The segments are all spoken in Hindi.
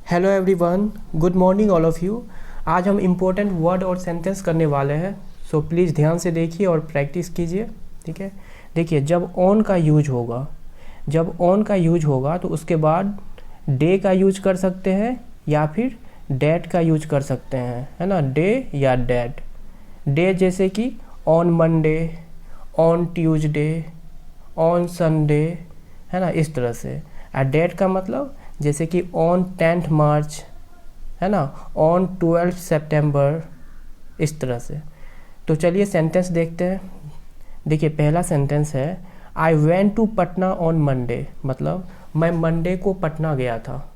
Hello everyone, good morning all of you. आज हम इम्पोर्टेंट वर्ड और सेंटेंस करने वाले हैं, सो प्लीज़ ध्यान से देखिए और प्रैक्टिस कीजिए। ठीक है, देखिए जब ऑन का यूज होगा तो उसके बाद डे का यूज कर सकते हैं या फिर डेट का यूज कर सकते हैं, है ना। डे या डेट। डे जैसे कि on Monday, on Tuesday, on Sunday, है ना, इस तरह से। और डेट का मतलब जैसे कि ऑन 10th मार्च, है ना, ऑन 12th सितंबर, इस तरह से। तो चलिए सेंटेंस देखते हैं। देखिए पहला सेंटेंस है I went to Patna on Monday, मतलब मैं मंडे को पटना गया था।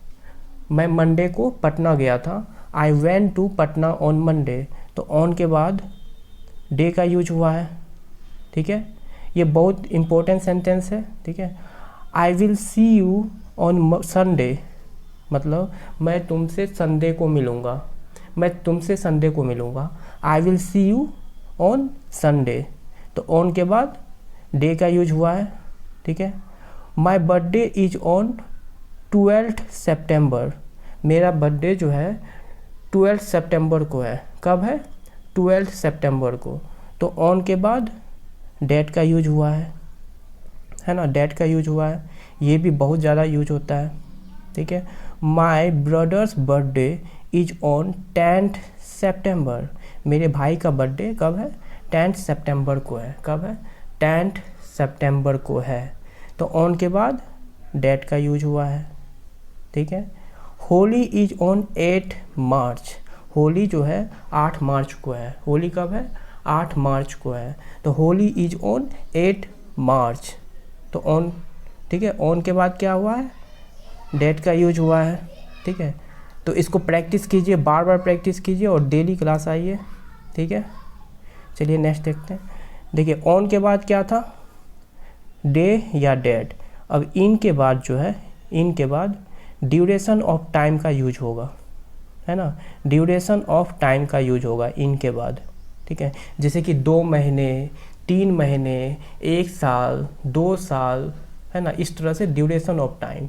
I went to Patna on Monday, तो ऑन के बाद डे का यूज हुआ है। ठीक है, ये बहुत इंपॉर्टेंट सेंटेंस है। ठीक है, I will see you on Sunday, मतलब मैं तुमसे संडे को मिलूँगा। I will see you on Sunday, तो ऑन के बाद डे का यूज हुआ है। ठीक है, my birthday is on 12th सितंबर, मेरा बर्थडे जो है 12th सितंबर को है। कब है? 12th सितंबर को। तो ऑन के बाद डेट का यूज हुआ है ना, डेट का यूज हुआ है। ये भी बहुत ज़्यादा यूज होता है। ठीक है, my brother's birthday is on 10th September, मेरे भाई का बर्थडे कब है? 10th सितंबर को है। कब है? 10th सितंबर को है। तो ऑन के बाद डेट का यूज हुआ है। ठीक है, होली इज ऑन 8 मार्च, होली जो है 8 मार्च को है। होली कब है? 8 मार्च को है। तो होली इज ऑन 8 मार्च, तो ऑन। ठीक है, ऑन के बाद क्या हुआ है? डेट का यूज हुआ है। ठीक है, तो इसको प्रैक्टिस कीजिए, बार बार प्रैक्टिस कीजिए और डेली क्लास आइए। ठीक है, चलिए नेक्स्ट देखते हैं। देखिए ऑन के बाद क्या था? डे या डेट। अब इन के बाद जो है, इन के बाद ड्यूरेशन ऑफ टाइम का यूज होगा, है ना। ड्यूरेशन ऑफ टाइम का यूज होगा इन के बाद। ठीक है, जैसे कि 2 महीने, 3 महीने, 1 साल, 2 साल, है ना, इस तरह से ड्यूरेशन ऑफ टाइम।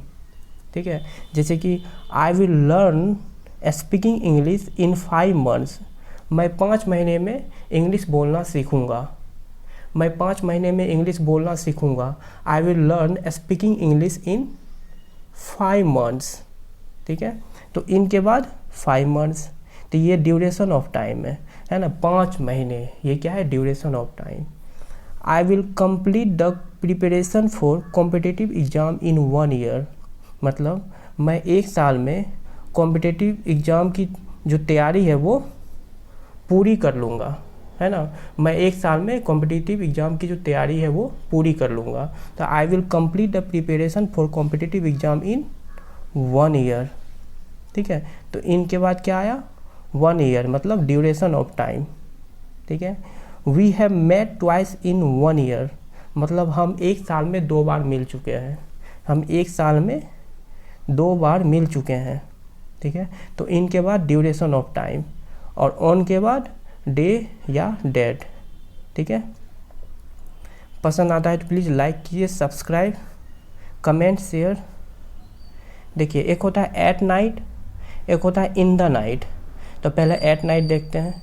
ठीक है, जैसे कि I will learn speaking English in 5 months, मैं 5 महीने में इंग्लिश बोलना सीखूंगा। I will learn speaking English in 5 months। ठीक है, तो इनके बाद 5 months, तो ये ड्यूरेशन ऑफ टाइम है ना, 5 महीने, ये क्या है? Duration of time. I will complete the preparation for competitive exam in 1 year, मतलब मैं 1 साल में कॉम्पिटिटिव एग्ज़ाम की जो तैयारी है वो पूरी कर लूँगा, है ना। मैं 1 साल में कॉम्पिटिटिव एग्ज़ाम की जो तैयारी है वो पूरी कर लूँगा। तो I will complete the preparation for competitive exam in 1 year। ठीक है, तो इनके बाद क्या आया? 1 year, मतलब ड्यूरेशन ऑफ टाइम। ठीक है, we have met twice in 1 year, मतलब हम 1 साल में 2 बार मिल चुके हैं। ठीक है, तो इनके बाद ड्यूरेशन ऑफ टाइम, और ऑन के बाद डे या डेट। ठीक है, पसंद आता है तो प्लीज़ लाइक कीजिए, सब्सक्राइब, कमेंट, शेयर। देखिए एक होता है एट नाइट, एक होता है इन द नाइट। तो पहले एट नाइट देखते हैं।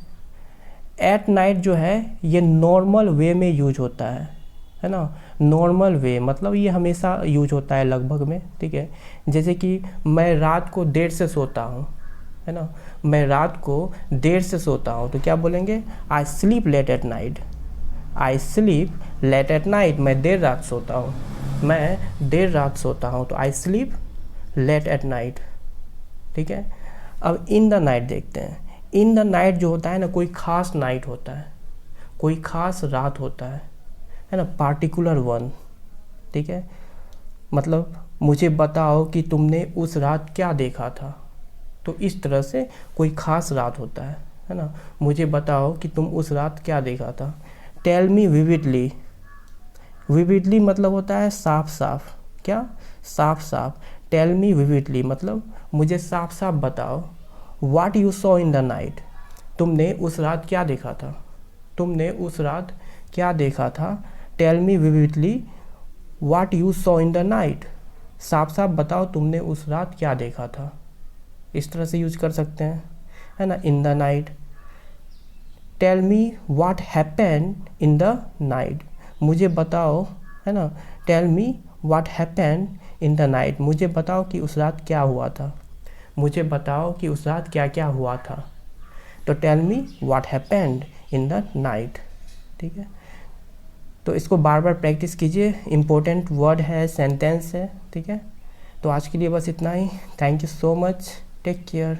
एट नाइट जो है ये नॉर्मल वे में यूज होता है ना। नॉर्मल वे मतलब ये हमेशा यूज होता है लगभग में। ठीक है, जैसे कि मैं रात को देर से सोता हूँ, है ना, मैं रात को देर से सोता हूँ, तो क्या बोलेंगे? I sleep late at night. मैं देर रात सोता हूँ, तो I sleep late at night. ठीक है, अब इन द नाइट देखते हैं। इन द नाइट जो होता है ना, कोई खास नाइट होता है, कोई खास रात होता है ना, पार्टिकुलर वन। ठीक है, मतलब मुझे बताओ कि तुमने उस रात क्या देखा था, तो इस तरह से कोई खास रात होता है ना। मुझे बताओ कि तुम उस रात क्या देखा था। टेल मी विविडली, विविडली मतलब होता है साफ साफ। क्या? साफ साफ। टेल मी विविडली मतलब मुझे साफ साफ बताओ। What you saw in the night, तुमने उस रात क्या देखा था। Tell me vividly what you saw in the night, साफ साफ बताओ तुमने उस रात क्या देखा था। इस तरह से यूज कर सकते हैं, है ना, in the night. Tell me what happened in the night, मुझे बताओ, है ना, tell me what happened in the night, मुझे बताओ कि उस रात क्या हुआ था, मुझे बताओ कि उस रात क्या क्या हुआ था। तो tell me what happened in the night, ठीक है। तो इसको बार बार प्रैक्टिस कीजिए, इम्पोर्टेंट वर्ड है, सेंटेंस है, ठीक है। तो आज के लिए बस इतना ही। Thank you so much, take care.